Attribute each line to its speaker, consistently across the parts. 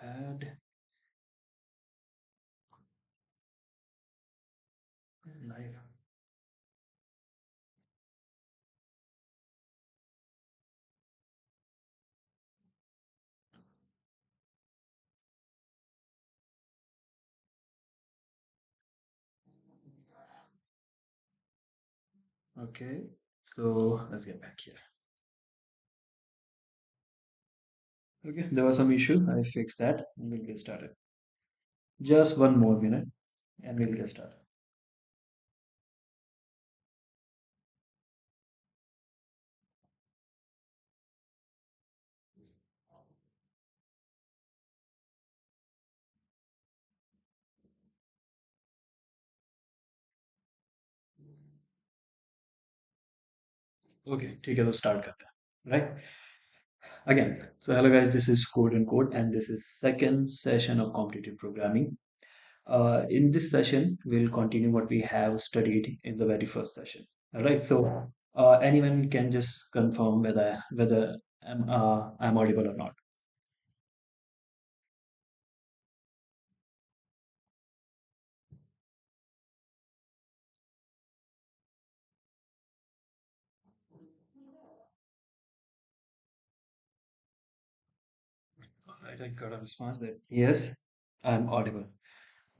Speaker 1: Add live. Okay, so let's get back here. Okay, there was some issue. I fixed that and we'll get started. Just one more minute and we'll get started. Okay, ठीक है तो start करते हैं, right? Again, so hello guys, this is Code and Code, and this is second session of competitive programming. In this session, we'll continue what we have studied in the very first session. All right, so anyone can just confirm whether I'm audible or not. All right, I got a response that yes, I'm audible.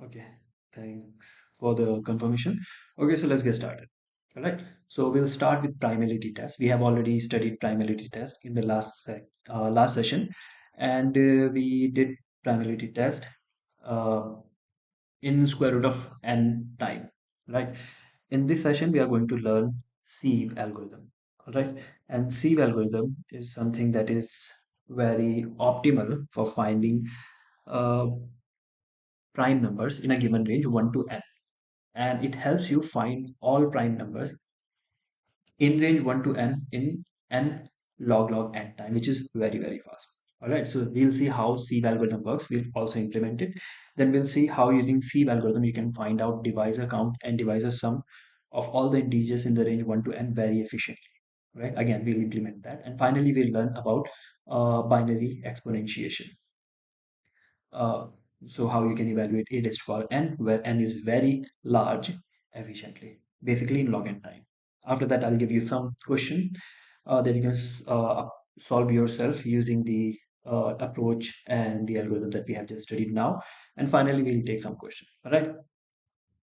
Speaker 1: Okay, thanks for the confirmation. Okay, so let's get started. All right, so we'll start with primality test. We have already studied primality test in the last session, and we did primality test uh, in square root of n time, right? In this session, we are going to learn Sieve algorithm, all right? And Sieve algorithm is something that is very optimal for finding uh, prime numbers in a given range 1 to n, and it helps you find all prime numbers in range 1 to n in n log n time, which is very fast. All right, so we'll see how Sieve algorithm works. We'll also implement it. Then we'll see how using Sieve algorithm you can find out divisor count and divisor sum of all the integers in the range 1 to n very efficiently. Right, again we'll implement that, and finally we'll learn about binary exponentiation. uh, so how you can evaluate a raised to power n, where n is very large efficiently, basically in log n time. After that, I'll give you some question that you can solve yourself using the approach and the algorithm that we have just studied now. And finally, we'll take some questions. All right.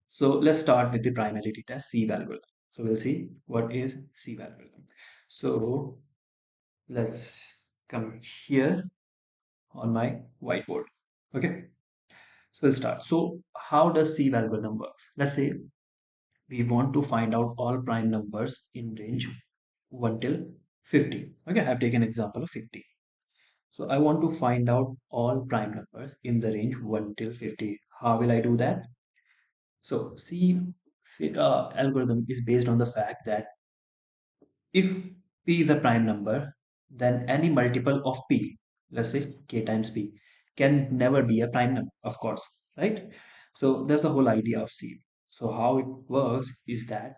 Speaker 1: So let's start with the primality test Sieve algorithm. So we'll see what is Sieve algorithm. So let's come here on my whiteboard. Okay. So we'll start. So how does Sieve algorithm works? Let's say we want to find out all prime numbers in range 1 till 50. Okay, I've taken example of 50. So I want to find out all prime numbers in the range 1 till 50. How will I do that? So Sieve algorithm is based on the fact that if p is a prime number, then any multiple of p, let's say k times p, can never be a prime number, of course, right? So that's the whole idea of Sieve. So how it works is that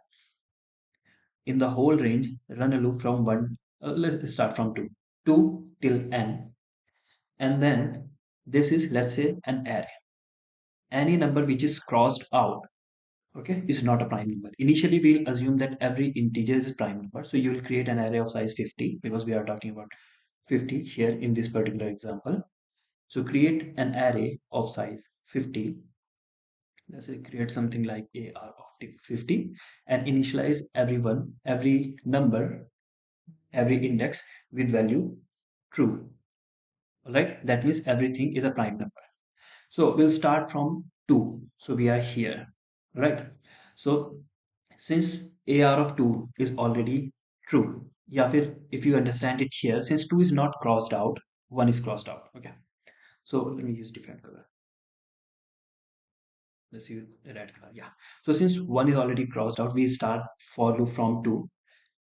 Speaker 1: in the whole range, run a loop from 1, let's start from 2, 2 till n, and then this is, let's say, an array. Any number which is crossed out, okay, is not a prime number. Initially, we'll assume that every integer is a prime number. So you will create an array of size 50 because we are talking about 50 here in this particular example. So create an array of size 50. Let's say create something like AR of 50 and initialize every number, every index with value true. All right, that means everything is a prime number. So we'll start from 2. So we are here, right? So since AR of 2 is already true, yeah, if you understand it here, since 2 is not crossed out, 1 is crossed out. Okay, so let me use different color. Let's use red color. Yeah. So since 1 is already crossed out, we start for loop from 2.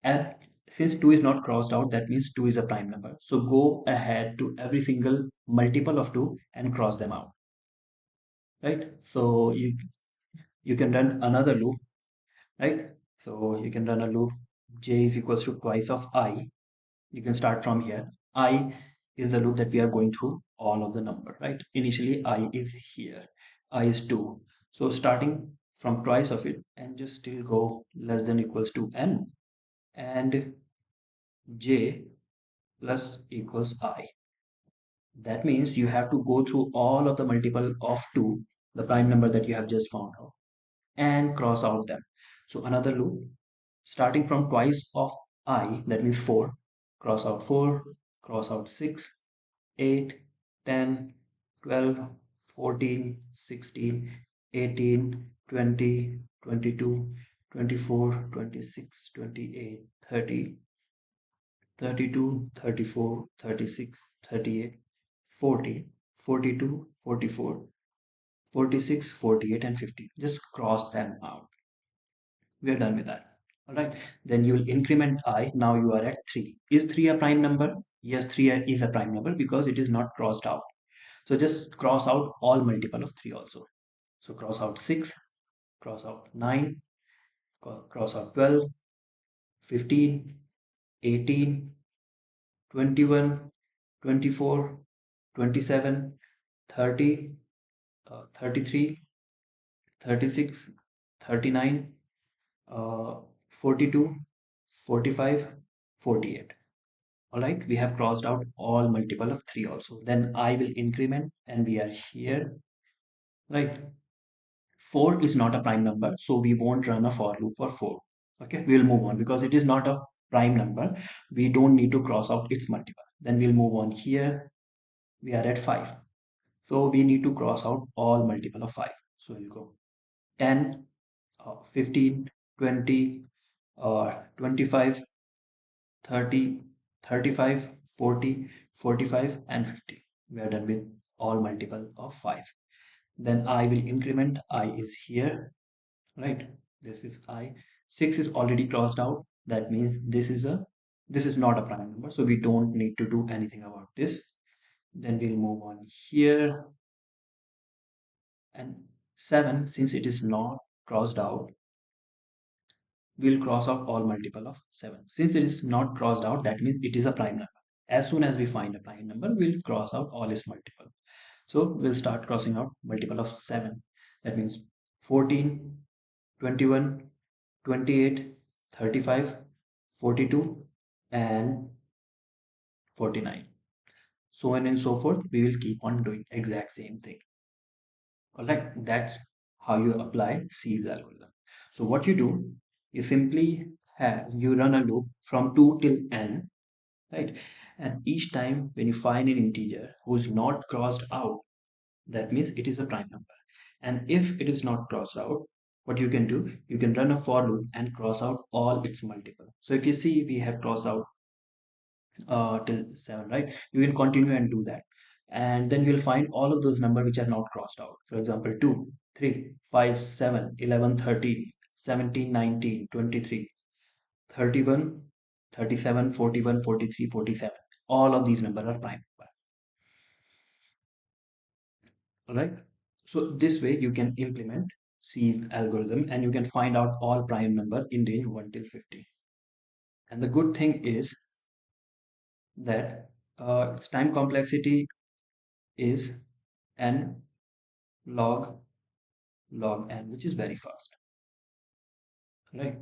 Speaker 1: And since 2 is not crossed out, that means 2 is a prime number. So go ahead to every single multiple of 2 and cross them out. Right? So you can run another loop, right? So you can run a loop j is equals to twice of I. You can start from here. I is the loop that we are going through all of the number, right? Initially, I is here, I is 2. So starting from twice of it and just still go less than equals to n and j plus equals I. That means you have to go through all of the multiple of 2, the prime number that you have just found out, and cross out them. So another loop starting from twice of I, that means 4, cross out 4, cross out 6, 8, 10, 12, 14, 16, 18, 20, 22, 24, 26, 28, 30, 32, 34, 36, 38, 40, 42, 44, 46, 48, and 50. Just cross them out. We are done with that. All right. Then you will increment I. Now you are at 3. Is 3 a prime number? Yes, 3 is a prime number because it is not crossed out. So just cross out all multiple of 3 also. So cross out 6, cross out 9, cross out 12, 15, 18, 21, 24, 27, 30, 33, 36, 39, 42, 45, 48. All right, we have crossed out all multiple of 3 also. Then I will increment and we are here, right? 4 is not a prime number, so we won't run a for loop for 4. Okay, we'll move on because it is not a prime number. We don't need to cross out its multiple. Then we'll move on here. We are at 5. So we need to cross out all multiple of 5. So we'll go 10, 15, 20, 25, 30, 35, 40, 45, and 50. We are done with all multiple of 5. Then I will increment. I is here, right? This is I. 6 is already crossed out. That means this is not a prime number, so we don't need to do anything about this. Then we'll move on here. And 7, since it is not crossed out, we'll cross out all multiple of 7. Since it is not crossed out, that means it is a prime number. As soon as we find a prime number, we'll cross out all its multiple. So we'll start crossing out multiple of 7. That means 14, 21, 28, 35, 42, and 49. So on and so forth, we will keep on doing exact same thing. All right, that's how you apply C's algorithm. So what you do, you simply you run a loop from 2 till n, right? And each time when you find an integer who's not crossed out, that means it is a prime number. And if it is not crossed out, what you can do, you can run a for loop and cross out all its multiple. So if you see, we have crossed out till 7, right? You can continue and do that. And then you'll find all of those numbers which are not crossed out. For example, 2, 3, 5, 7, 11, 13, 17, 19, 23, 31, 37, 41, 43, 47. All of these numbers are prime. All right. So this way you can implement Sieve algorithm and you can find out all prime number in range 1 till 50. And the good thing is that its time complexity is n log n, which is very fast, right?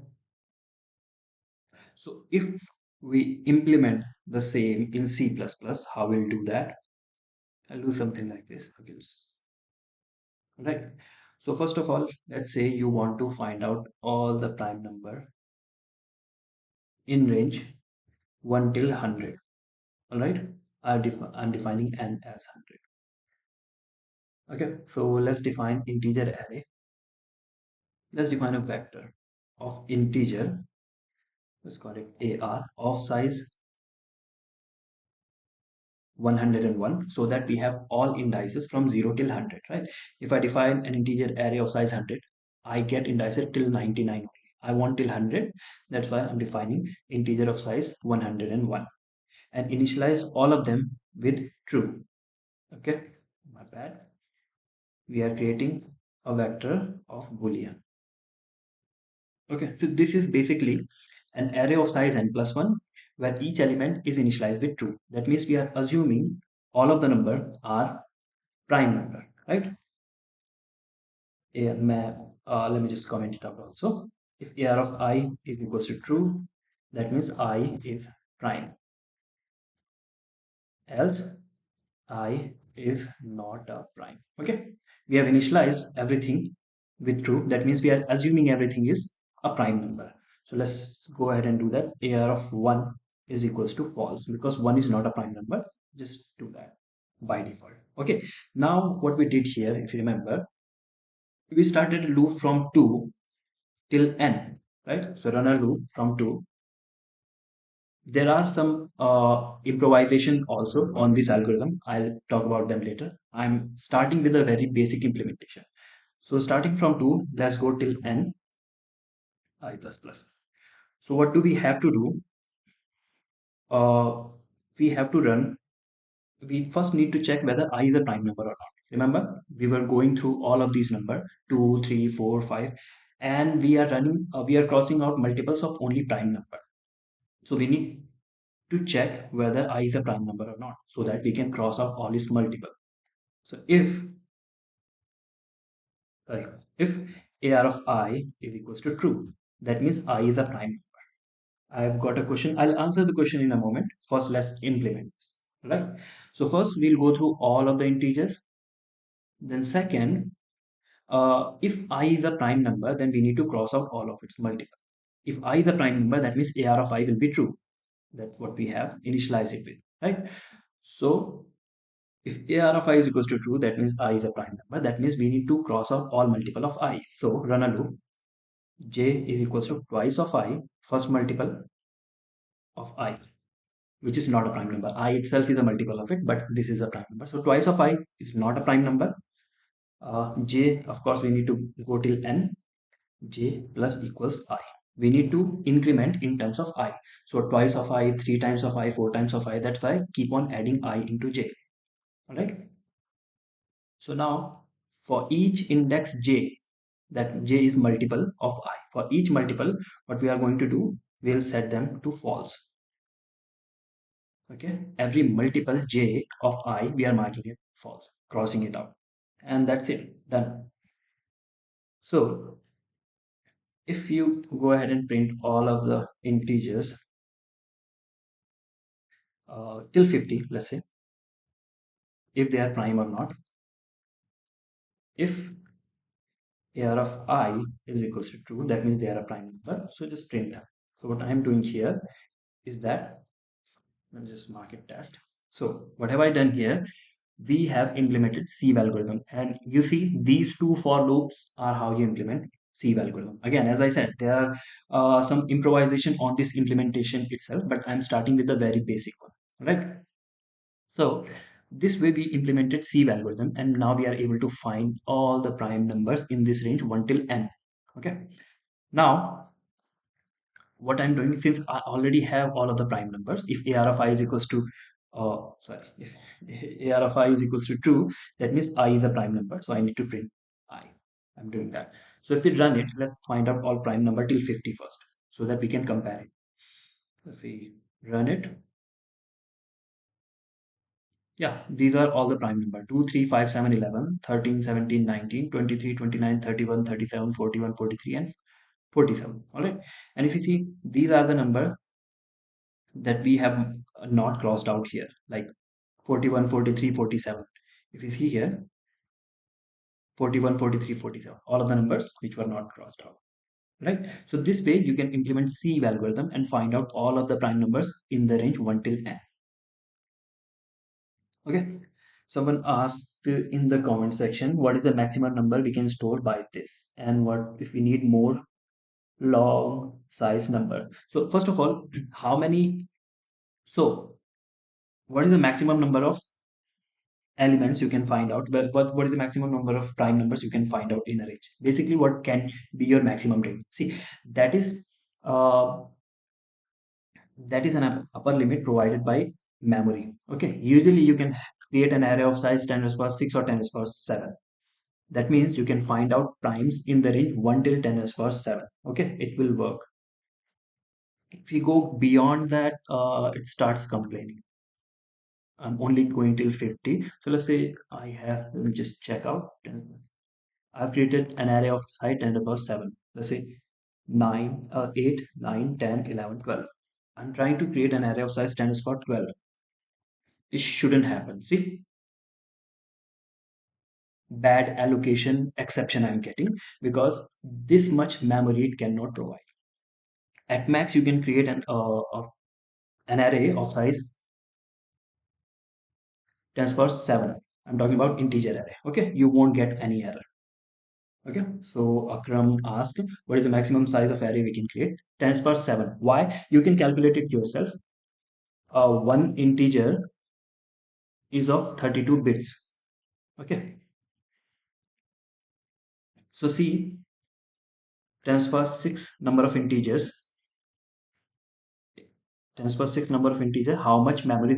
Speaker 1: So if we implement the same in C++, how we'll do that? I'll do something like this. Okay, right. So first of all, let's say you want to find out all the prime number in range 1 till 100. All right. I'm defining n as 100. Okay. So let's define integer array. Let's define a vector of integer. Let's call it AR of size 101 so that we have all indices from 0 till 100, right? If I define an integer array of size 100, I get indices till 99 only. I want till 100. That's why I'm defining integer of size 101 and initialize all of them with true. Okay, my bad. We are creating a vector of Boolean. Okay, so this is basically an array of size n plus 1 where each element is initialized with true. That means we are assuming all of the number are prime number, right? Let me just comment it out also. If AR of I is equals to true, that means I is prime. Else I is not a prime. Okay, we have initialized everything with true. That means we are assuming everything is a prime number. So let's go ahead and do that. AR of 1 is equals to false because 1 is not a prime number. Just do that by default. Okay, now what we did here, if you remember, we started a loop from 2 till n, right? So run a loop from 2. There are some improvisation also on this algorithm. I'll talk about them later. I'm starting with a very basic implementation. So starting from 2, let's go till n I plus plus. So what do we have to do? Uh, we have to run. We first need to check whether I is a prime number or not. Remember, we were going through all of these number 2, 3, 4, 5, and we are running. We are crossing out multiples of only prime number. So we need to check whether I is a prime number or not so that we can cross out all its multiple. So sorry, if AR of I is equals to true, that means I is a prime. I've got a question. I'll answer the question in a moment. First, let's implement this. Right? So first we'll go through all of the integers. Then second, if I is a prime number, then we need to cross out all of its multiple. If I is a prime number, that means AR of I will be true. That's what we have initialized it with, right? So if AR of I is equals to true, that means I is a prime number. That means we need to cross out all multiple of I. So run a loop. J is equals to twice of I, first multiple of I, which is not a prime number. I itself is a multiple of it, but this is a prime number. So twice of I is not a prime number. J, of course, we need to go till n. J plus equals I. We need to increment in terms of I. So twice of I, three times of I, four times of I. That's why keep on adding I into J. All right. So now for each index j, that j is multiple of I. For each multiple, what we are going to do, we'll set them to false. Okay, every multiple j of I, we are marking it false, crossing it out. And that's it, done. So if you go ahead and print all of the integers till 50, let's say, if they are prime or not, if AR of I is equals to true, that means they are a prime number. So just print them. So what I'm doing here is that, let's just mark it test. So what have I done here? We have implemented Sieve algorithm, and you see these two for loops are how you implement Sieve algorithm. Again, as I said, there are some improvisation on this implementation itself, but I'm starting with the very basic one, right? So this way we implemented Sieve algorithm, and now we are able to find all the prime numbers in this range 1 till n. Okay. Now what I'm doing, since I already have all of the prime numbers, if AR of I is equals to if AR of I is equals to true, that means I is a prime number. So I need to print I. I'm doing that. So if we run it, let's find out all prime number till 50 first, so that we can compare it. If we run it, yeah, these are all the prime number 2, 3, 5, 7, 11, 13, 17, 19, 23, 29, 31, 37, 41, 43, and 47. All right. And if you see, these are the number that we have not crossed out here, like 41, 43, 47. If you see here, 41, 43, 47, all of the numbers which were not crossed out, right? So this way you can implement Sieve algorithm and find out all of the prime numbers in the range 1 till n. Okay. Someone asked in the comment section, what is the maximum number we can store by this? And what if we need more long size number? So first of all, how many, so what is the maximum number of elements you can find out? What is the maximum number of prime numbers you can find out in a range? Basically, what can be your maximum range? See, that is uh, that is an upper limit provided by memory. Okay, usually you can create an array of size 10 raised power 6 or 10 raised power 7. That means you can find out primes in the range 1 till 10 raised power 7. Okay, it will work. If you go beyond that, it starts complaining. I'm only going till 50. So let's say I have, let me just check out. I've created an array of size 10 to the power 7. Let's say 9, 8, 9, 10, 11, 12. I'm trying to create an array of size 10 to the power 12. It shouldn't happen. See, bad allocation exception I'm getting because this much memory it cannot provide. At max, you can create an array of size 10 to the power 7. I'm talking about integer array. Okay, you won't get any error. Okay, so Akram asked, what is the maximum size of array we can create? 10 to the power 7. Why? You can calculate it yourself. One integer is of 32 bits. Okay, so see, 10 to the power 6 number of integers, 10 to the power 6 number of integer, how much memory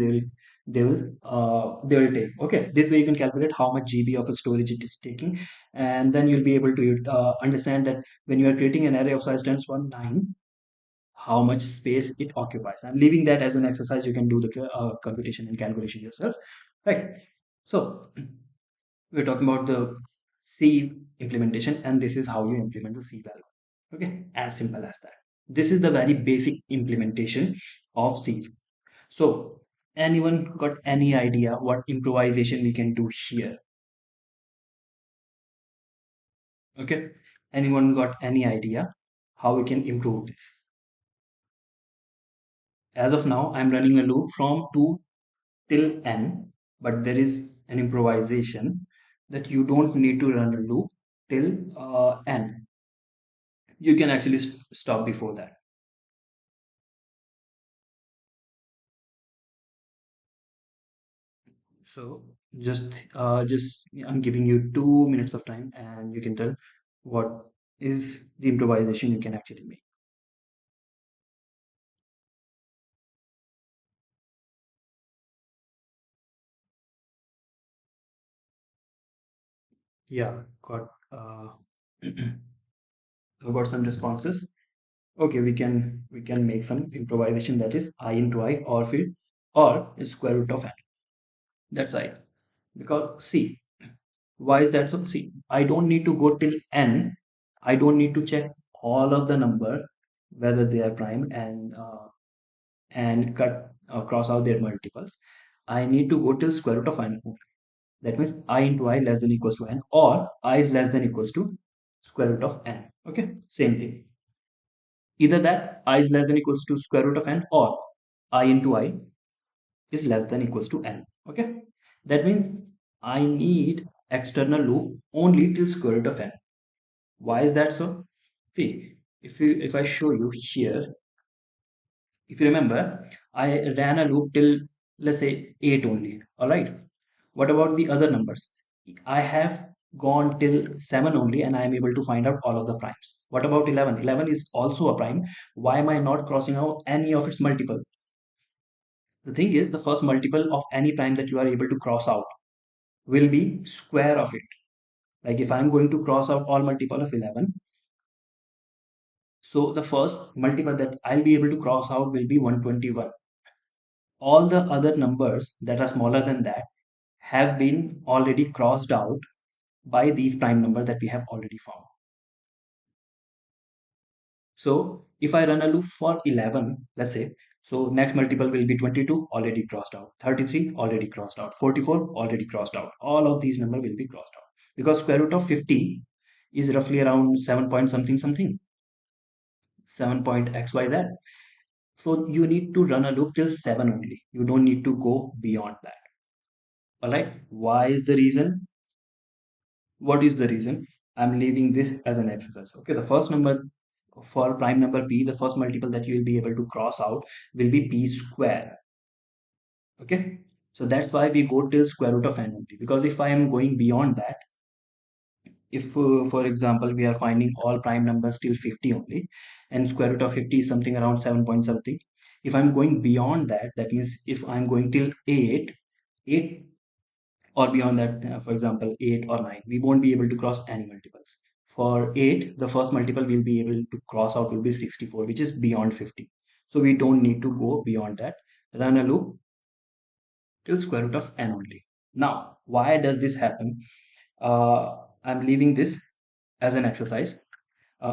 Speaker 1: they will take. Okay, this way you can calculate how much GB of a storage it is taking, and then you'll be able to understand that when you are creating an array of size 10 to the power 9, how much space it occupies. I'm leaving that as an exercise. You can do the computation and calculation yourself, right? So we're talking about the Sieve implementation, and this is how you implement the Sieve algorithm. Okay, as simple as that. This is the very basic implementation of Sieve. So, anyone got any idea what improvisation we can do here? Okay, anyone got any idea how we can improve this? As of now, I'm running a loop from 2 till n, but there is an improvisation that you don't need to run a loop till n. You can actually stop before that. So just I'm giving you 2 minutes of time, and you can tell what is the improvisation you can actually make. Yeah, I've got some responses. Okay, we can make some improvisation that is I into I or field or square root of n. That's I. Because see, why is that so? See, I don't need to go till n. I don't need to check all of the number whether they are prime and cut cross out their multiples. I need to go till square root of n. That means I into I less than equals to n, or I is less than equals to square root of n. Okay, same thing. Either that I is less than equals to square root of n, or I into I is less than equals to n. Okay, that means I need external loop only till square root of n. Why is that so? See, if I show you here, if you remember, I ran a loop till, let's say, 8 only. All right. What about the other numbers? I have gone till 7 only, and I am able to find out all of the primes. What about 11? 11 is also a prime. Why am I not crossing out any of its multiple? The thing is, the first multiple of any prime that you are able to cross out will be square of it. Like if I'm going to cross out all multiple of 11, so the first multiple that I'll be able to cross out will be 121. All the other numbers that are smaller than that have been already crossed out by these prime numbers that we have already found. So if I run a loop for 11, let's say, so next multiple will be 22, already crossed out, 33, already crossed out, 44, already crossed out. All of these numbers will be crossed out because square root of 50 is roughly around 7 point something something, 7 point xyz. So you need to run a loop till 7 only. You don't need to go beyond that. All right. Why is the reason? What is the reason? I'm leaving this as an exercise. Okay. The first number for prime number p, the first multiple that you will be able to cross out will be p square. Okay. So that's why we go till square root of n only. Because if I am going beyond that, if for example we are finding all prime numbers till 50 only, and square root of 50 is something around 7 point something. If I'm going beyond that, that means if I'm going till 8 or beyond that, for example 8 or 9, we won't be able to cross any multiples. For 8, the first multiple we'll be able to cross out will be 64, which is beyond 50. So we don't need to go beyond that. Run a loop till square root of n only. Now, why does this happen? I'm leaving this as an exercise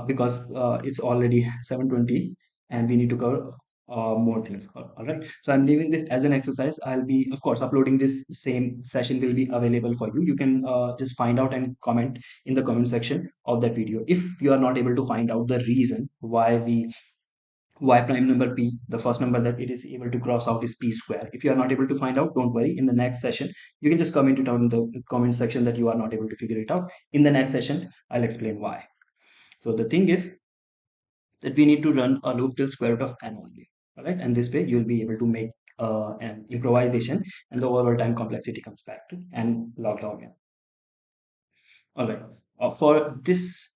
Speaker 1: because it's already 7:20 and we need to cover more things. All right. So I'm leaving this as an exercise. I'll be, of course, uploading this same session will be available for you. You can just find out and comment in the comment section of that video. If you are not able to find out the reason why prime number p, the first number that it is able to cross out is p square. If you are not able to find out, don't worry. In the next session, you can just comment it out in the comment section that you are not able to figure it out. In the next session, I'll explain why. So the thing is that we need to run a loop till square root of n only. All right, and this way you'll be able to make an improvisation, and the overall time complexity comes back to n log n. All right, for this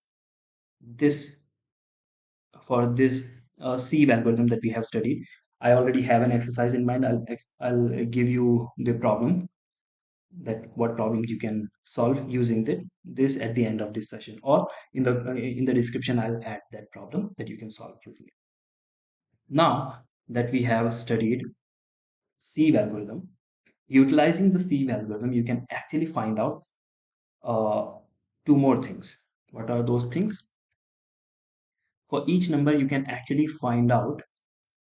Speaker 1: for this Sieve algorithm that we have studied, I already have an exercise in mind. I'll give you the problem, that what problems you can solve using this at the end of this session, or in the description I'll add that problem that you can solve using it. Now that we have studied Sieve algorithm, utilizing the Sieve algorithm, you can actually find out uh, two more things. What are those things? For each number, you can actually find out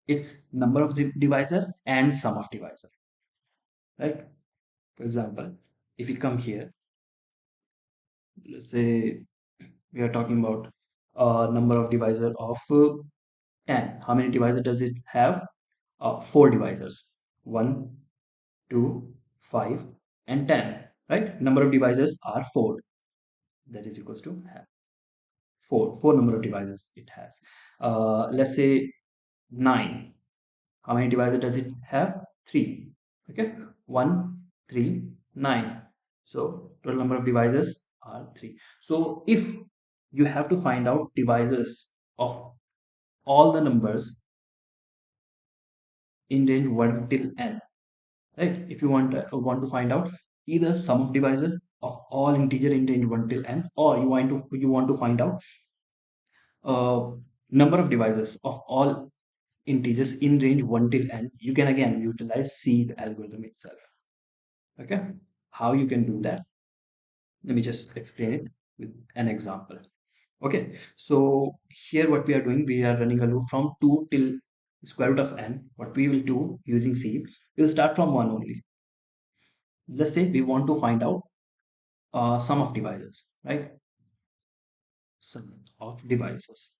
Speaker 1: its number of the divisor and sum of divisor, right? For example, if we come here, let's say we are talking about a number of divisor of 10. How many divisor does it have? Four divisors: 1, 2, 5, and 10, right? Number of divisors are 4. That is equals to four number of divisors it has. Let's say 9. How many divisor does it have? 3. Okay, 1, 3, 9. So total number of divisors are 3. So if you have to find out divisors of all the numbers in range 1 till n, right? If you want to find out either sum of divisor of all integer in range 1 till n, or you want to find out uh, number of divisors of all integers in range 1 till n, you can again utilize Sieve algorithm itself. Okay, how you can do that? Let me just explain it with an example. Okay, so here what we are doing, we are running a loop from 2 till square root of n. What we will do using Sieve, we'll start from 1 only. Let's say we want to find out sum of divisors, right? Sum of divisors.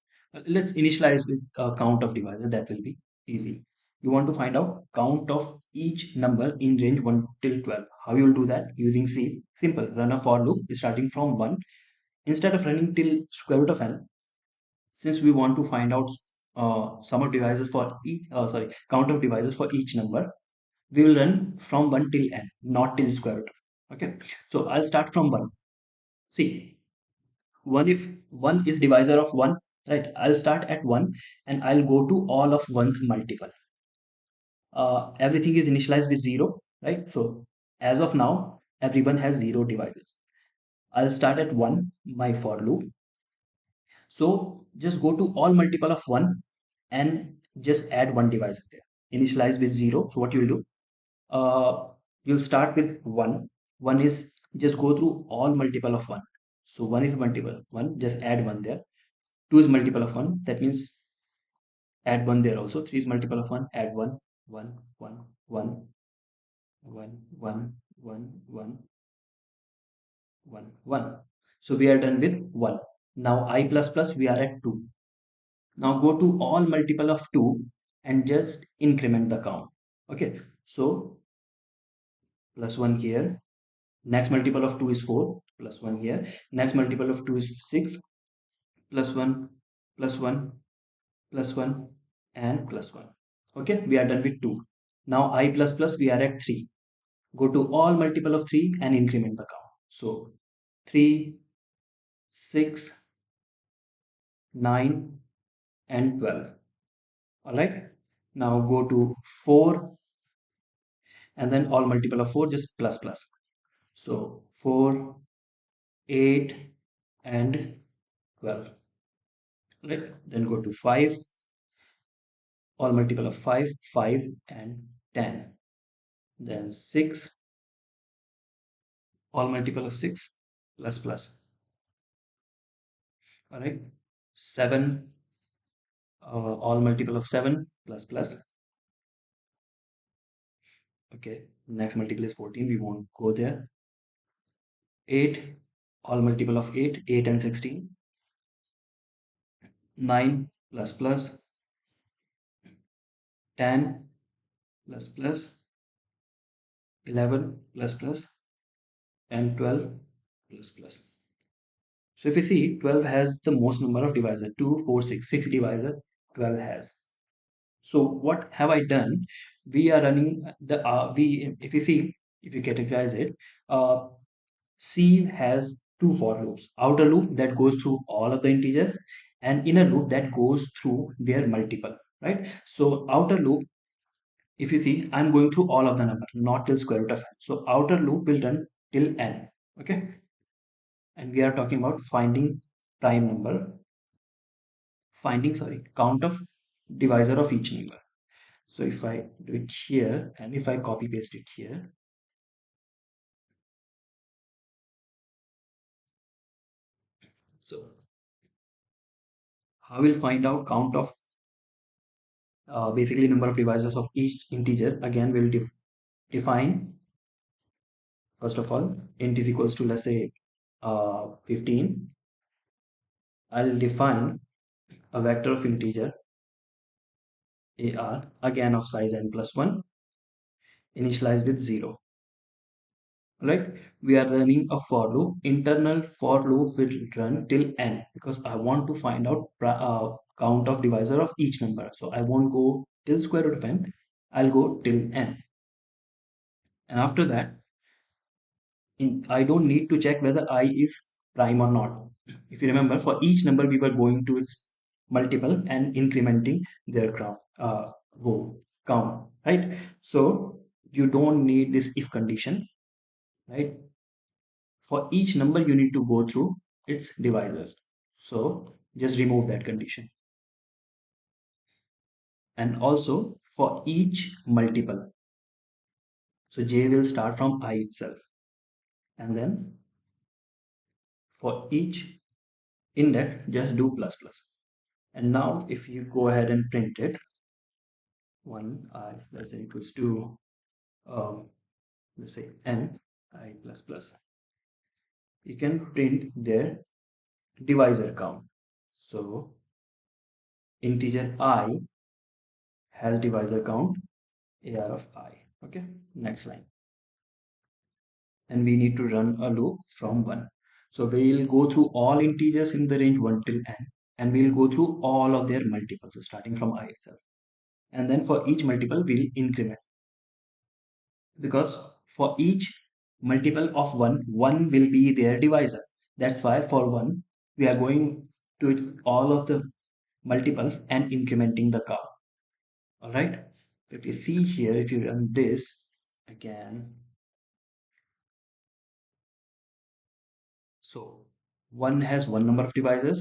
Speaker 1: Let's initialize with count of divisor. That will be easy. You want to find out count of each number in range 1 till 12. How you will do that? Using C. Simple. Run a for loop starting from 1. Instead of running till square root of n, since we want to find out sum of divisors for each, count of divisors for each number, we will run from 1 till n, not till square root of. Okay. So I'll start from 1. See, 1, if 1 is divisor of 1, right? I'll start at 1 and I'll go to all of 1's multiple. Everything is initialized with 0, right? So as of now, everyone has 0 divisors. I'll start at 1, my for loop. So just go to all multiple of 1 and just add 1 divisor there. Initialize with 0. So what you'll do? You'll start with 1. 1 is, just go through all multiple of 1. So 1 is multiple of 1, just add 1 there. 2 is multiple of 1, that means add 1 there also. 3 is multiple of 1, add 1, 1, 1, 1, 1, 1, 1, 1, 1, 1. So we are done with 1. Now I plus plus, we are at 2. Now go to all multiple of 2 and just increment the count. Okay, so plus 1 here. Next multiple of 2 is 4, plus 1 here. Next multiple of 2 is 6, plus 1, plus 1, plus 1, and plus 1. Okay, we are done with 2. Now I plus plus, we are at 3. Go to all multiple of 3 and increment the count. So 3, 6, 9, and 12. Alright. Now go to 4 and then all multiple of 4, just plus plus. So 4, 8, and 12. Right. Then go to 5, all multiple of 5, 5 and 10. Then 6, all multiple of 6 plus plus. All right. 7, all multiple of 7 plus plus. Okay. Next multiple is 14. We won't go there. 8, all multiple of 8, 8 and 16. 9 plus plus. 10 plus plus. 11 plus plus. And 12 plus plus. So if you see, 12 has the most number of divisor, 2, 4, 6, 6 divisor, 12 has. So what have I done? We are running if you see, if you categorize it, uh, Sieve has two for loops, outer loop that goes through all of the integers and inner loop that goes through their multiple, right? So outer loop, if you see, I'm going through all of the number, not till square root of n. So outer loop will run till n, okay? And we are talking about finding prime number, count of divisor of each number. So if I do it here and if I copy paste it here, so how we'll find out count of basically number of divisors of each integer. Again, we'll define, first of all, int is equals to, let's say, 15. I'll define a vector of integer AR, again of size n plus 1, initialized with 0. Right, we are running a for loop. Internal for loop will run till n because I want to find out count of divisor of each number. So I won't go till square root of n, I'll go till n. And after that, I don't need to check whether I is prime or not. If you remember, for each number we were going to its multiple and incrementing their count, right? So you don't need this if condition, right? For each number you need to go through its divisors. So just remove that condition. And also for each multiple, so j will start from I itself, and then for each index just do plus plus. And now if you go ahead and print it, 1 I let's say equals to um, let's say n I plus plus, you can print their divisor count. So integer I has divisor count AR of I. Okay, next line. And we need to run a loop from 1. So we'll go through all integers in the range 1 till n, and we'll go through all of their multiples starting from I itself. And then for each multiple, we'll increment, because for each multiple of 1, 1 will be their divisor. That's why for 1, we are going to its all of the multiples and incrementing the count. All right. If you see here, if you run this again, so 1 has one number of divisors.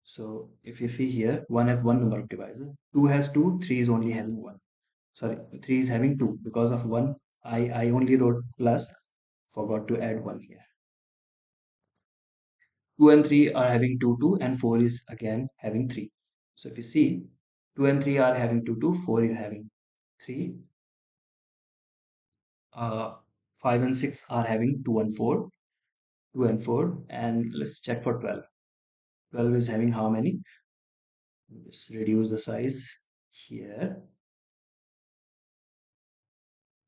Speaker 1: So if you see here, 1 has one number of divisors, 2 has 2, 3 is only having 1. Sorry, 3 is having 2 because of 1. I only wrote plus, forgot to add 1 here. 2 and 3 are having 2, 2, and 4 is again having 3. So if you see, 2 and 3 are having 2, 2, 4 is having 3. 5 and 6 are having 2 and 4, 2 and 4, and let's check for 12. 12 is having how many? Just reduce the size here.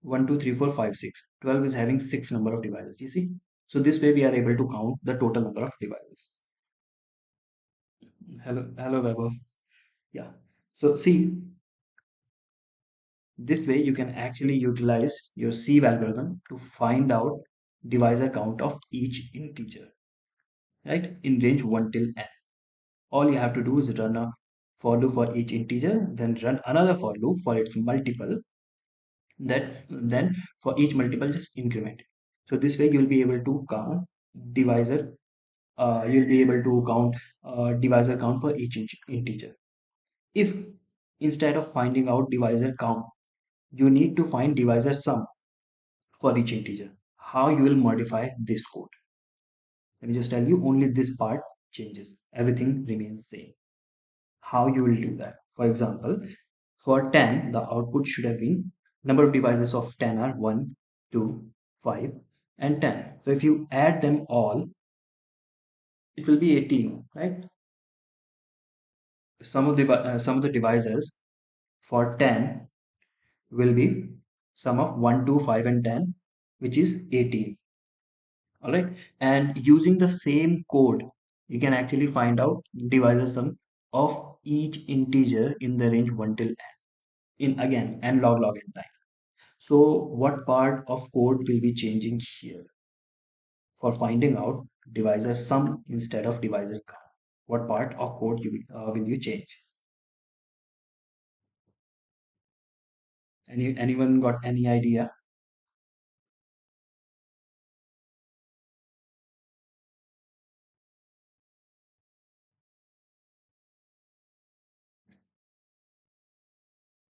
Speaker 1: 1, 2, 3, 4, 5, 6. 12 is having 6 number of divisors. You see? So this way we are able to count the total number of divisors. Hello, Weber. Yeah. So see, this way you can actually utilize your Sieve algorithm to find out divisor count of each integer, right? In range 1 till n. All you have to do is run a for loop for each integer, then run another for loop for its multiple, then for each multiple just increment. So this way you'll be able to count divisor, you'll be able to count divisor count for each integer. If instead of finding out divisor count, you need to find divisor sum for each integer. How you will modify this code? Let me just tell you, only this part changes. Everything remains same. How you will do that? For example, for 10, the output should have been number of divisors of 10 are 1, 2, 5, and 10. So if you add them all, it will be 18, right? Some of the divisors for 10 will be sum of 1, 2, 5, and 10, which is 18. All right. And using the same code, you can actually find out divisor sum of each integer in the range 1 till n, in again and log n time. So what part of code will be changing here for finding out divisor sum instead of divisor count? What part of code will you change? Anyone got any idea?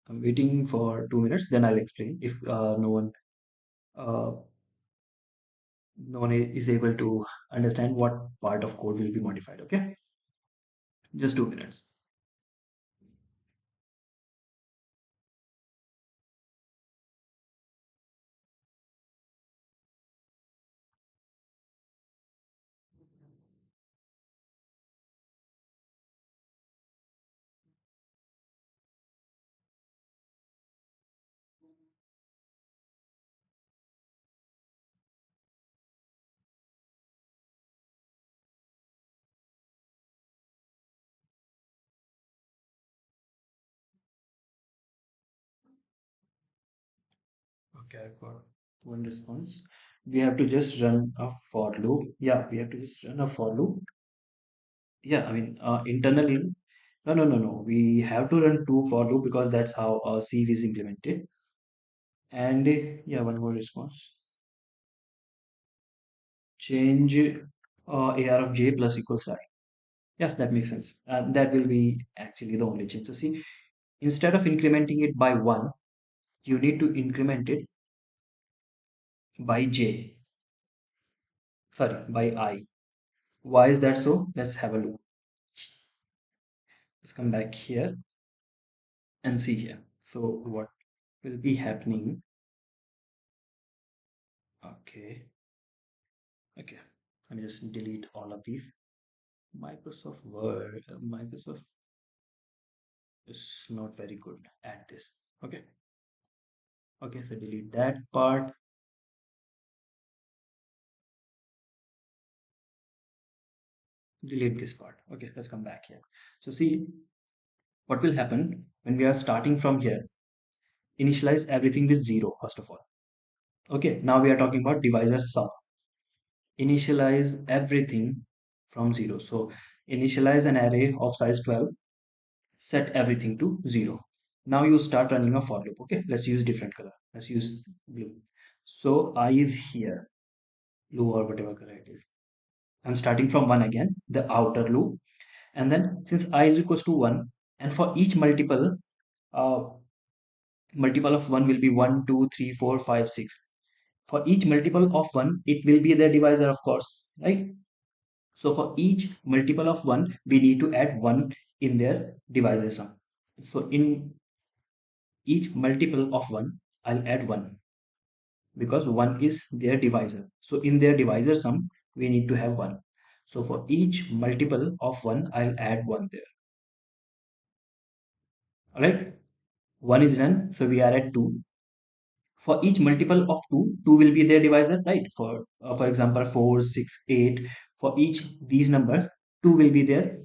Speaker 1: I'm waiting for 2 minutes, then I'll explain if uh, no one is able to understand what part of code will be modified. Okay, just 2 minutes. Okay, for one response, we have to just run a for loop. Yeah, we have to just run a for loop. Yeah, I mean, internally, no, no, no, no. We have to run two for loop because that's how Sieve is implemented. And yeah, one more response. Change AR of j plus equals I. Yeah, that makes sense. That will be actually the only change. So see, instead of incrementing it by 1, you need to increment it by j. Sorry, by I. Why is that so? Let's have a look. Let's come back here and see here. So what will be happening? Okay, okay. Let me just delete all of these. Microsoft Word, Microsoft is not very good at this. Okay, okay. So delete that part. Delete this part. Okay, let's come back here. So see what will happen when we are starting from here. Initialize everything with 0 first of all. Okay, now we are talking about divisor sum. Initialize everything from 0. So initialize an array of size 12, set everything to 0. Now you start running a for loop. Okay, let's use different color. Let's use blue. So I is here, blue or whatever color it is. I'm starting from 1 again, the outer loop. And then since I is equals to 1, and for each uh, multiple of 1 will be 1, 2, 3, 4, 5, 6. For each multiple of 1, it will be the divisor, of course, right? So for each multiple of 1, we need to add 1 in their divisor sum. So in each multiple of 1, I'll add 1 because 1 is their divisor. So in their divisor sum, we need to have 1. So for each multiple of 1, I'll add 1 there. All right, 1 is done. So we are at 2. For each multiple of 2, 2 will be their divisor, right? For example, 4, 6, 8. For each these numbers, 2 will be their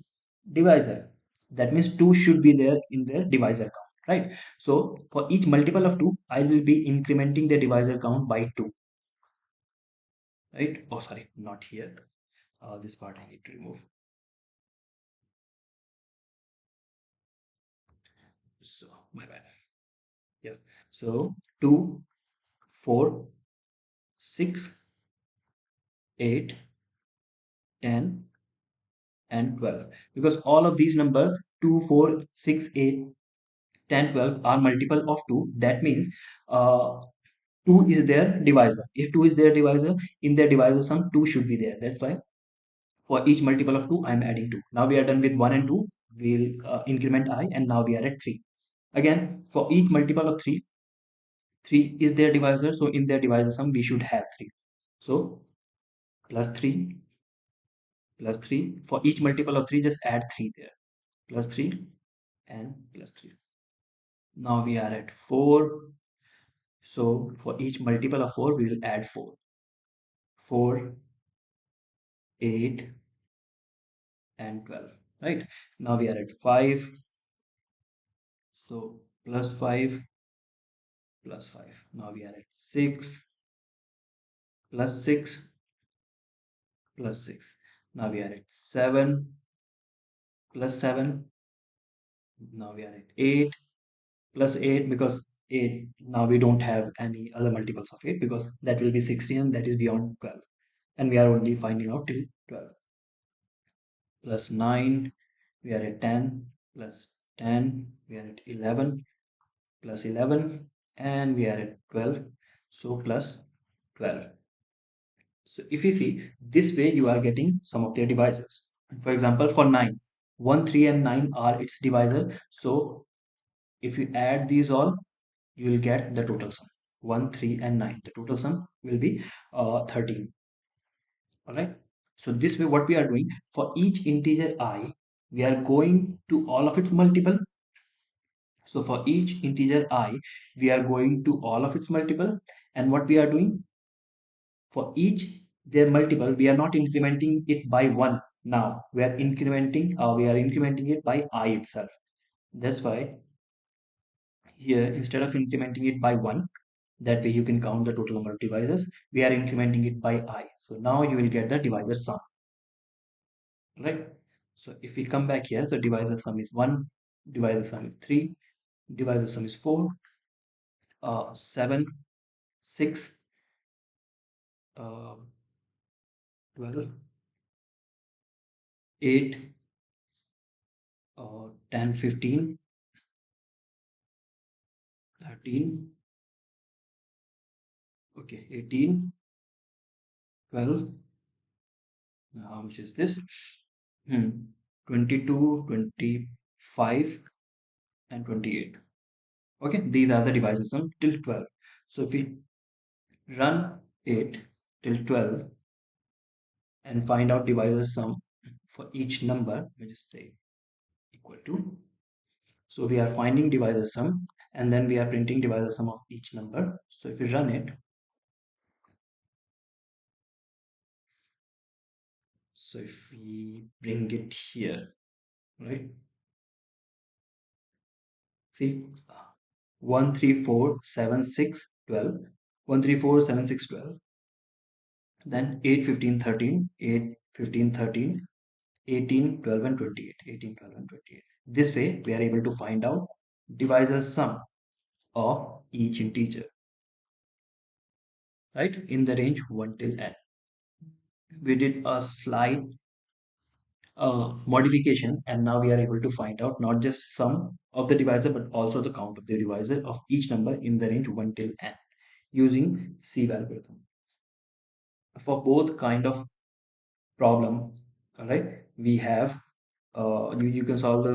Speaker 1: divisor. That means 2 should be there in their divisor count, right? So for each multiple of 2, I will be incrementing the divisor count by 2, right? Oh, sorry, not here. This part I need to remove. So my bad. Yeah. So 2, 4, 6, 8, 10, and 12, because all of these numbers 2, 4, 6, 8 10, 12 are multiple of 2, that means uh, 2 is their divisor. If 2 is their divisor, in their divisor sum 2 should be there. That's why for each multiple of 2, I am adding 2. Now we are done with 1 and 2. We'll increment I, and now we are at 3. Again, for each multiple of 3, 3 is their divisor. So in their divisor sum, we should have 3. So plus 3, plus 3. For each multiple of 3, just add 3 there. Plus 3 and plus 3. Now we are at 4. So for each multiple of 4, we will add 4. 4, 8, and 12. Right? Now we are at 5. So plus 5, plus 5. Now we are at 6, plus 6, plus 6. Now we are at 7, plus 7. Now we are at 8, plus 8, because 8, now we don't have any other multiples of 8, because that will be 16 and that is beyond 12. And we are only finding out till 12. Plus 9, we are at 10, plus 10, we are at 11, plus 11, and we are at 12. So plus 12. So if you see, this way you are getting some of their divisors. For example, for 9, 1, 3 and 9 are its divisor. So if you add these all, you will get the total sum. 1, 3 and 9. The total sum will be 13. Alright. So this way what we are doing, for each integer I, we are going to all of its multiple. So for each integer I, we are going to all of its multiple. And what we are doing, for each their multiple, we are not incrementing it by 1 now. We are incrementing it by I itself. That's why here, instead of incrementing it by 1, that way you can count the total number of divisors, we are incrementing it by I. So now you will get the divisor sum. Right? So if we come back here, so divisor sum is 1, divisor sum is 3, divisor sum is 4, 7, 6, uh, 12, 8, 10, 15, 13, okay, 18, 12, how much is this? 22, 25, and 28. Okay, these are the divisor sum till 12. So if we run it till 12 and find out divisor sum for each number, we just say equal to. So we are finding divisor sum and then we are printing divisor sum of each number. So if we run it, so if we bring it here, right? See, 1, 3, 4, 7, 6, 12, 1, 3, 4, 7, 6, 12, then 8, 15, 13, 8, 15, 13, 18, 12, and 28. 18, 12, and 28. This way, we are able to find out divisor sum of each integer, right? In the range 1 till n. We did a slight modification, and now we are able to find out not just sum of the divisor, but also the count of the divisor of each number in the range 1 till n using Sieve algorithm. For both kind of problem, all right, we have you can solve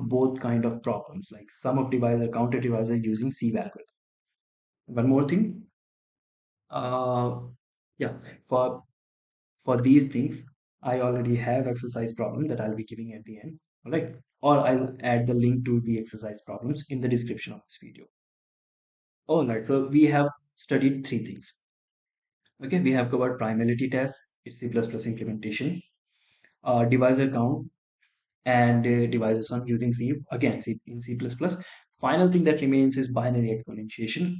Speaker 1: both kind of problems like sum of divisor, counter divisor using Sieve algorithm. One more thing, uh, yeah, for these things, I already have exercise problem that I'll be giving at the end, all right? Or I'll add the link to the exercise problems in the description of this video. All right, so we have studied three things. Okay, we have covered primality test, it's C++ implementation, divisor count, and divisor sum using C, again, in C++. Final thing that remains is binary exponentiation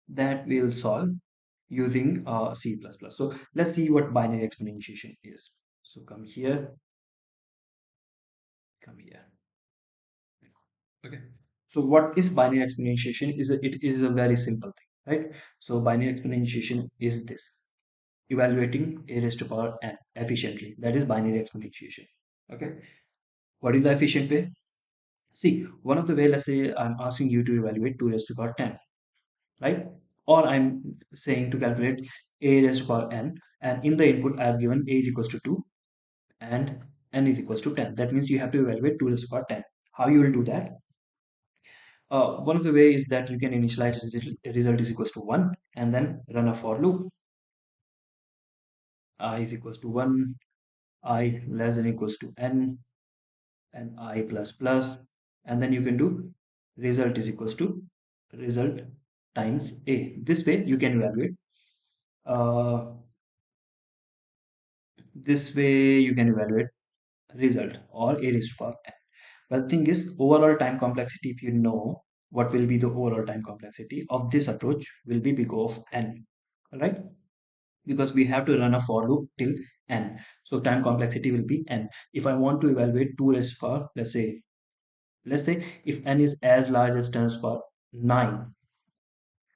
Speaker 1: that we'll solve using C++. So let's see what binary exponentiation is. So come here, come here. Okay. So what is binary exponentiation? It is a very simple thing, right? So binary exponentiation is this: evaluating a raised to power n efficiently. That is binary exponentiation. Okay. What is the efficient way? See, one of the way, let's say I'm asking you to evaluate 2 raised to the power 10, right? Or I'm saying to calculate a raised to the power n, and in the input I have given a is equals to 2 and n is equals to 10. That means you have to evaluate 2 raised to the power 10. How you will do that? One of the way is that you can initialize result is equals to 1 and then run a for loop. I is equals to 1, I less than equals to n, and I plus plus, and then you can do result is equals to result times a. This way you can evaluate. Uh, this way you can evaluate result or a raised to power n. But the thing is, overall time complexity, if you know what will be the overall time complexity of this approach, will be big O of n, right? Because we have to run a for loop till n. So time complexity will be n. If I want to evaluate 2 raised to power, let's say if n is as large as 10 raised to power 9,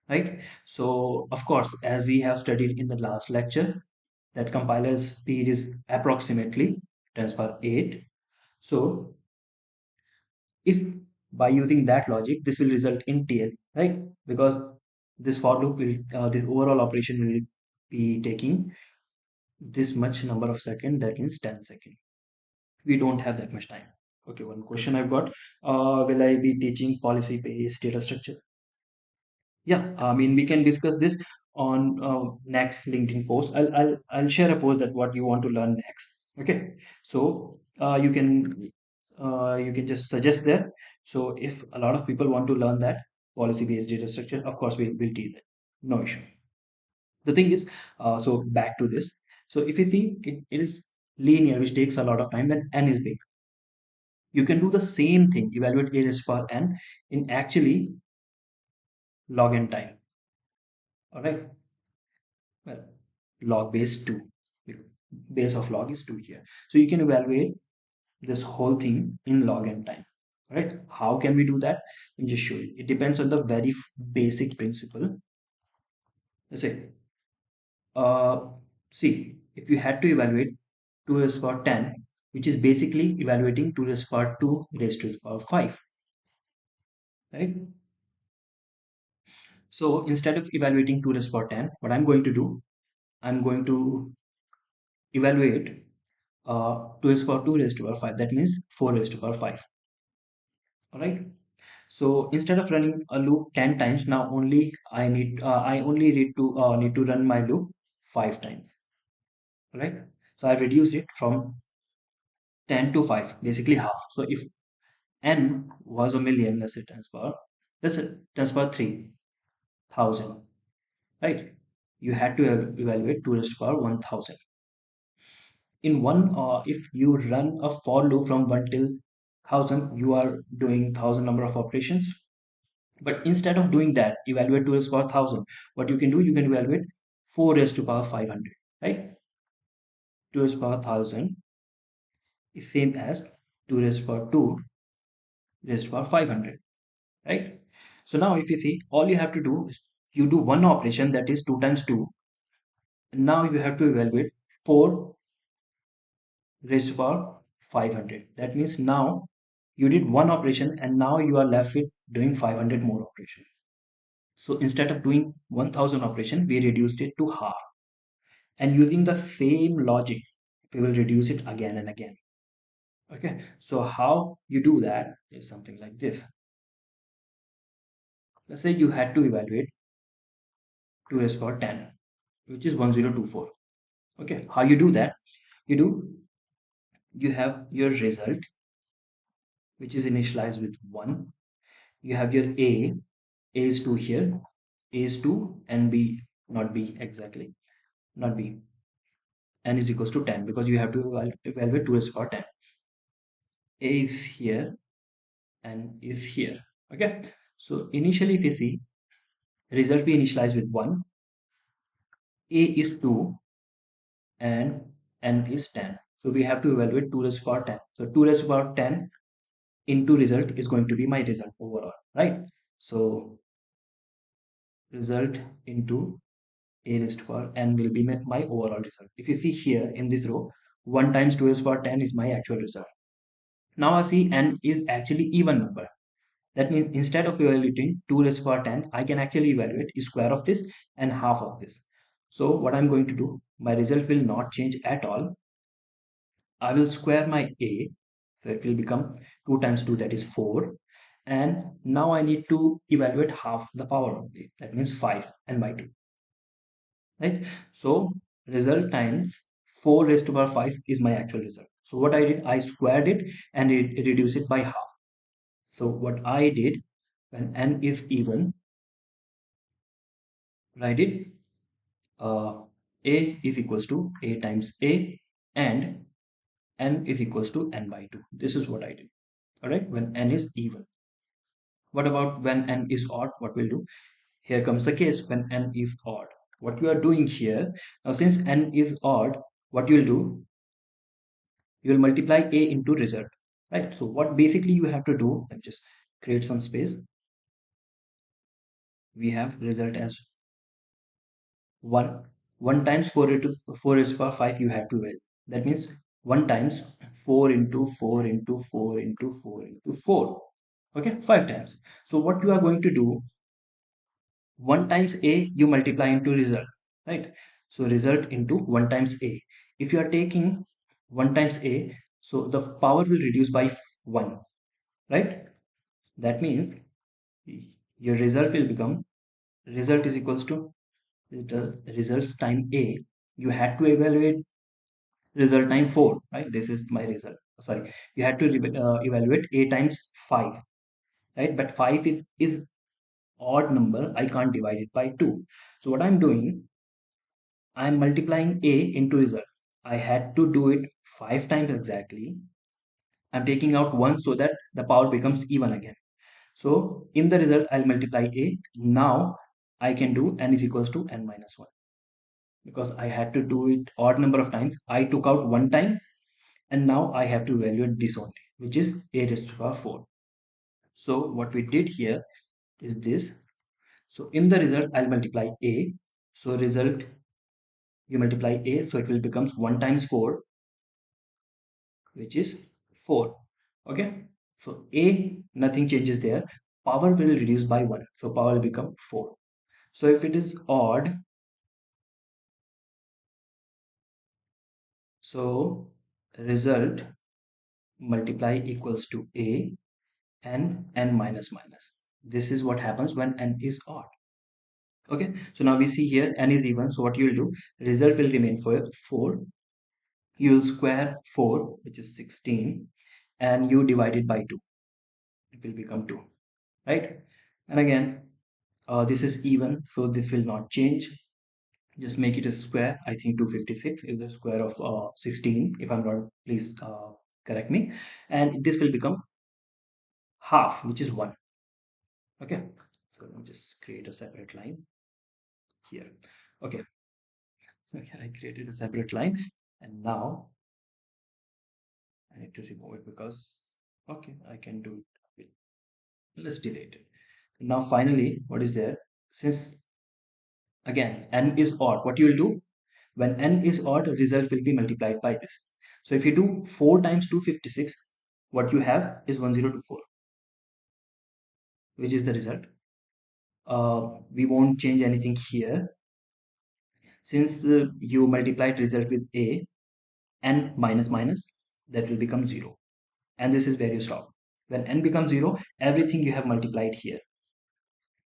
Speaker 1: right? So of course, as we have studied in the last lecture, that compiler speed is approximately 10 raised to power 8. So if by using that logic, this will result in TL, right? Because this for loop will, the overall operation will be taking this much number of second, that means 10 seconds. We don't have that much time. Okay, one question I've got, will I be teaching policy based data structure? Yeah, I mean, we can discuss this on next LinkedIn post. I'll share a post that what you want to learn next. Okay, so you can just suggest there. So if a lot of people want to learn that policy based data structure, of course we'll teach it. No issue. The thing is, so back to this. So if you see, it is linear, which takes a lot of time when n is big. You can do the same thing, evaluate a raised to power n in actually log n time. All right. Well, log base 2. Base of log is 2 here. So you can evaluate this whole thing in log n time. All right. How can we do that? Let me just show you. It depends on the very basic principle. Let's say, uh, see, if you had to evaluate 2 raised to the power 10, which is basically evaluating 2 raised to the power 2 raised to the power 5, right? So instead of evaluating 2 raised to the power 10, what I'm going to do, I'm going to evaluate 2 raised to the power 2 raised to the power 5. That means 4 raised to the power 5. All right. So instead of running a loop 10 times, now I only need to run my loop 5 times. All right. So I reduced it from 10 to 5, basically half. So if n was a million, let's say 10 to the power, let's say 10 to the power 3,000, right? You had to evaluate 2 raised to the power 1,000. In one, if you run a for loop from 1 till 1,000, you are doing 1,000 number of operations. But instead of doing that, evaluate 2 raised to the power 1,000. What you can do, you can evaluate 4 raised to the power 500, right? 2 raised to the power 1,000 is same as 2 raised to the power 2 raised to the power 500, right? So now if you see, all you have to do is you do one operation, that is 2 times 2. And now you have to evaluate 4 raised to the power 500. That means now you did one operation and now you are left with doing 500 more operation. So instead of doing 1,000 operation, we reduced it to half. And using the same logic, we will reduce it again and again. Okay, so how you do that is something like this. Let's say you had to evaluate 2 raised to the power 10, which is 1024. Okay, how you do that? You have your result, which is initialized with 1. You have your A is 2 here, A is 2, and B, not B exactly, not B, n is equals to 10 because you have to evaluate 2 raised to the power 10. A is here, and is here. Okay, so initially if you see, result we initialize with 1, A is 2, and n is 10. So we have to evaluate 2 raised to the power 10. So 2 raised to the power 10 into result is going to be my result overall, right? So result into a raised to the power n will be my overall result. If you see here in this row, 1 times 2 raised to the power 10 is my actual result. Now I see n is actually even number. That means instead of evaluating 2 raised to power 10, I can actually evaluate square of this and half of this. So what I'm going to do, my result will not change at all. I will square my a, so it will become 2 times 2, that is 4. And now I need to evaluate half the power of a, that means 5 and by 2, right? So result times 4 raised to power 5 is my actual result. So what I did, I squared it and reduced it by half. So what I did, when n is even, I did a is equals to a times a, and n is equals to n by 2. This is what I did. All right, when n is even. What about when n is odd? What we'll do? Here comes the case when n is odd. What you are doing here, now since n is odd, what you'll do, you will multiply a into result, right? So what basically you have to do, let me just create some space. We have result as 1. 1 times 4 into 4 is power 5 you have to value. That means 1 times 4 into 4 into 4 into 4 into 4. Okay, 5 times. So what you are going to do, 1 times a you multiply into result, right? So result into 1 times a. If you are taking 1 times a, so the power will reduce by 1, right? That means your result will become, result is equals to results time a. You had to evaluate result time 4, right? This is my result. Sorry, you had to evaluate a times 5, right? But 5 is odd number, I can't divide it by 2. So what I'm doing, I'm multiplying a into result. I had to do it 5 times exactly. I'm taking out 1 so that the power becomes even again. So in the result, I'll multiply a. Now I can do n is equals to n minus 1, because I had to do it odd number of times. I took out 1 time, and now I have to evaluate this only, which is a raised to power 4. So what we did here is this. So in the result, I'll multiply a. So result, you multiply a, so it will becomes 1 times 4, which is 4. Okay. So a, nothing changes there. Power will reduce by 1. So power will become 4. So if it is odd, so result multiply equals to a and n minus minus. This is what happens when n is odd. Okay, so now we see here n is even. So what you will do, result will remain for 4. You will square 4, which is 16, and you divide it by 2. It will become 2, right? And again, this is even, so this will not change. Just make it a square. I think 256 is the square of 16. If I'm wrong, please correct me. And this will become half, which is 1. Okay, so let me just create a separate line here. Okay, so here I created a separate line, and now I need to remove it because, okay, I can do it. Let's delete it. Now finally, what is there? Since again n is odd, what you will do, when n is odd, result will be multiplied by this. So if you do 4 times 256, what you have is 1024, which is the result. We won't change anything here. Since you multiplied result with a, n minus minus, that will become 0. And this is where you stop. When n becomes 0, everything you have multiplied here,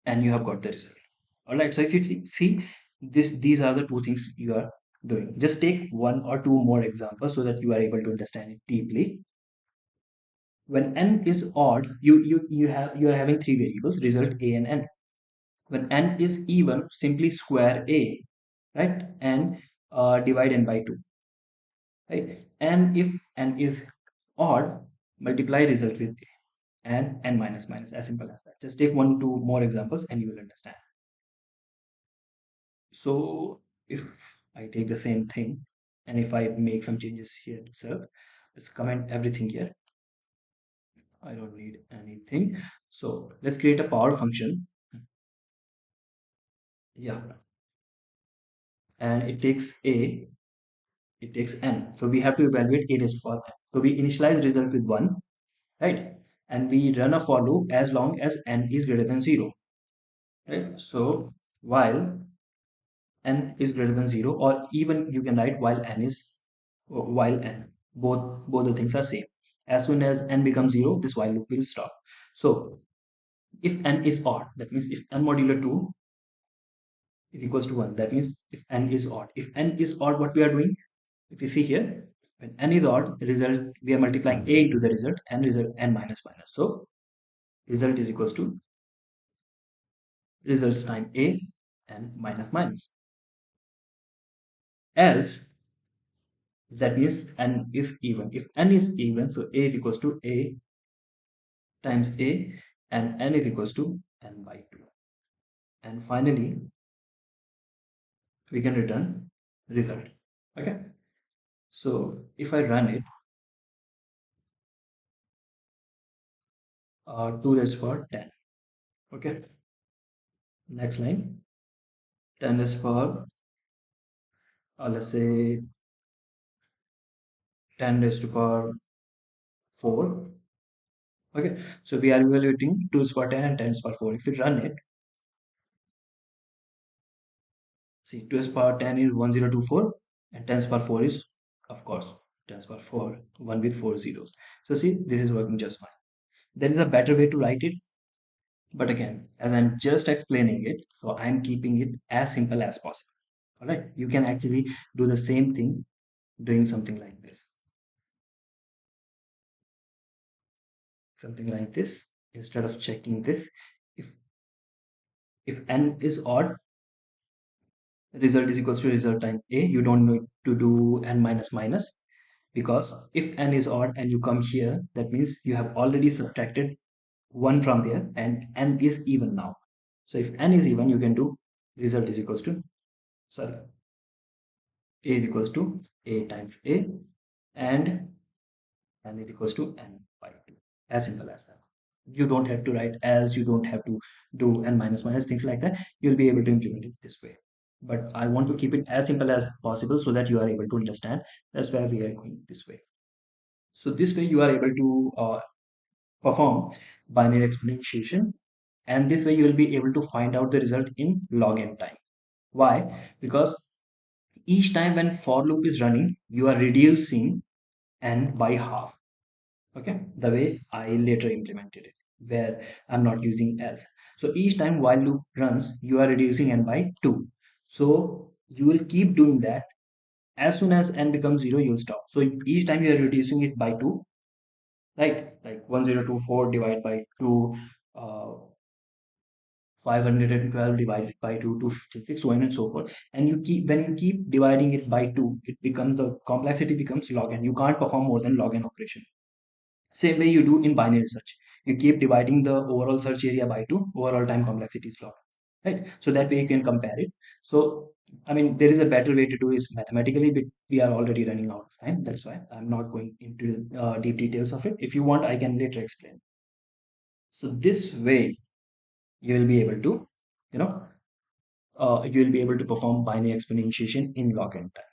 Speaker 1: and you have got the result. All right, so if you see this, these are the two things you are doing. Just take one or two more examples so that you are able to understand it deeply. When n is odd, you are having three variables, result a and n. When n is even, simply square a, right, and divide n by 2, right? And if n is odd, multiply result with a and n minus minus, as simple as that. Just take one, two more examples and you will understand. So if I take the same thing and if I make some changes here itself, let's comment everything here. I don't need anything. So let's create a power function. Yeah. And it takes a, it takes n. So we have to evaluate a raised to power n. So we initialize result with 1. right? And we run a for loop as long as n is greater than 0, right? So while n is greater than 0, or even you can write while n, both the things are same. As soon as n becomes 0, this while loop will stop. So if n is odd, that means if n modulo 2 is equals to 1, that means if n is odd. If n is odd, what we are doing, if you see here, when n is odd, result, we are multiplying a into the result, and result n minus minus. So result is equals to results time a and minus minus. Else, that means n is even. If n is even, so a is equals to a times a, and n is equals to n by 2. And finally, we can return result. Okay. So if I run it, 2 raised to power 10. Okay. Next line, 10 raised to power, let's say 10 raised to power 4. Okay. So we are evaluating 2 raised to power 10 and 10 raised to power 4. If we run it, see, 2 raised to power 10 is 1024, and 10 raised to power 4 is, of course, 10 raised to power 4, 1 with 4 zeros. So see, this is working just fine. There is a better way to write it, but again, as I'm just explaining it, so I'm keeping it as simple as possible. All right, you can actually do the same thing doing something like this. Instead of checking this, if if n is odd, result is equals to result time a. You don't need to do n minus minus, because if n is odd and you come here, that means you have already subtracted 1 from there, and n is even now. So if n is even, you can do result is equals to, sorry, a is equals to a times a, and n is equals to n by 2. As simple as that. You don't have to write else, you don't have to do n minus minus, things like that. You'll be able to implement it this way. But I want to keep it as simple as possible so that you are able to understand. That's why we are going this way. So this way you are able to perform binary exponentiation, and this way you will be able to find out the result in log n time. Why? Because each time when for loop is running, you are reducing n by half. Okay, the way I later implemented it, where I'm not using else. So each time while loop runs, you are reducing n by 2. So you will keep doing that. As soon as n becomes 0, you'll stop. So each time you are reducing it by 2, right? Like 1024 divided by 2, 512 divided by 2, 256, so on and so forth. And you keep, when you keep dividing it by 2, it becomes, the complexity becomes log n. You can't perform more than log n operation. Same way you do in binary search. You keep dividing the overall search area by 2, overall time complexity is log, right? So that way you can compare it. So, I mean, there is a better way to do is mathematically, but we are already running out of time. That's why I'm not going into deep details of it. If you want, I can later explain. So this way you will be able to, you know, you will be able to perform binary exponentiation in log n time.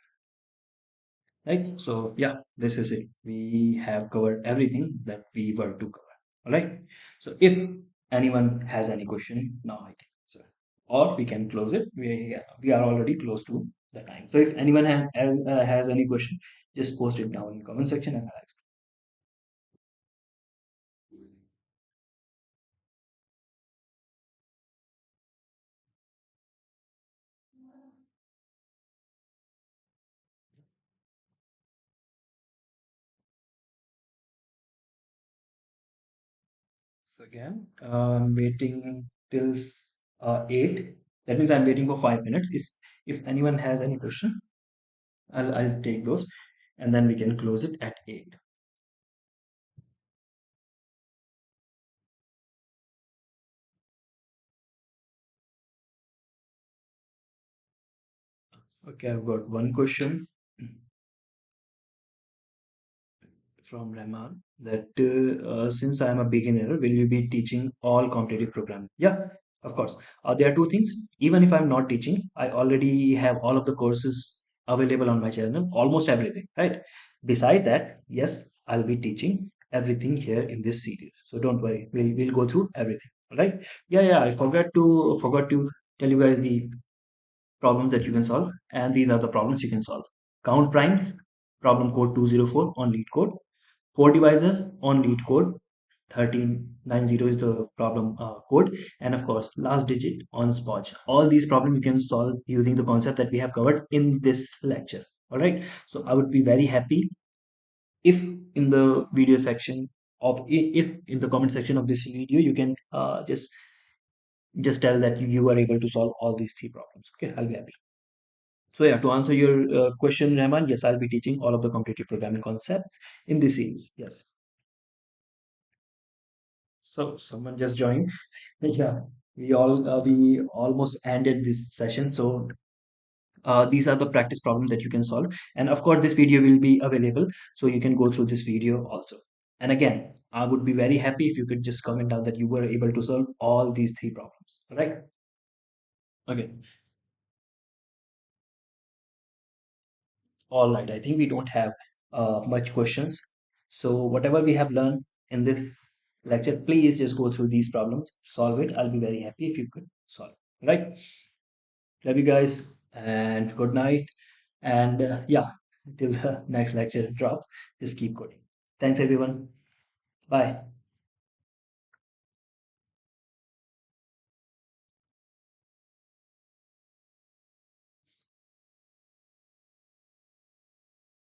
Speaker 1: Right? So yeah, this is it. We have covered everything that we were to cover. All right. So if anyone has any question, now I can answer, or we can close it. We are already close to the time. So if anyone has any question, just post it down in the comment section and I'll explain. So again, I'm waiting till 8. That means I'm waiting for 5 minutes. Is if anyone has any question, I'll take those, and then we can close it at 8. Okay, I've got one question from Rahman, that since I'm a beginner, will you be teaching all competitive programming? Yeah, of course. There are two things. Even if I'm not teaching, I already have all of the courses available on my channel, almost everything, right? Beside that, yes, I'll be teaching. everything here in this series. So don't worry, we'll go through everything. All right? Yeah. I forgot to tell you guys the problems that you can solve, and these are the problems you can solve. Count primes, problem code 204 on lead code. Four devices on lead code. 1390 is the problem code, and of course last digit on spot. All these problems you can solve using the concept that we have covered in this lecture. All right, so I would be very happy if in the video section of if in the comment section of this video you can just tell that you are able to solve all these three problems. Okay, I'll be happy. So yeah, to answer your question, Rahman, yes, I'll be teaching all of the competitive programming concepts in this series. Yes. So someone just joined. Yeah, we almost ended this session. So these are the practice problems that you can solve, and of course this video will be available, so you can go through this video also. And again, I would be very happy if you could just comment down that you were able to solve all these three problems. All right? Okay. All right. I think we don't have much questions. So whatever we have learned in this lecture, please just go through these problems, solve it. I'll be very happy if you could solve. Right? Love you guys, and good night. And yeah, till the next lecture drops, just keep coding. Thanks, everyone. Bye.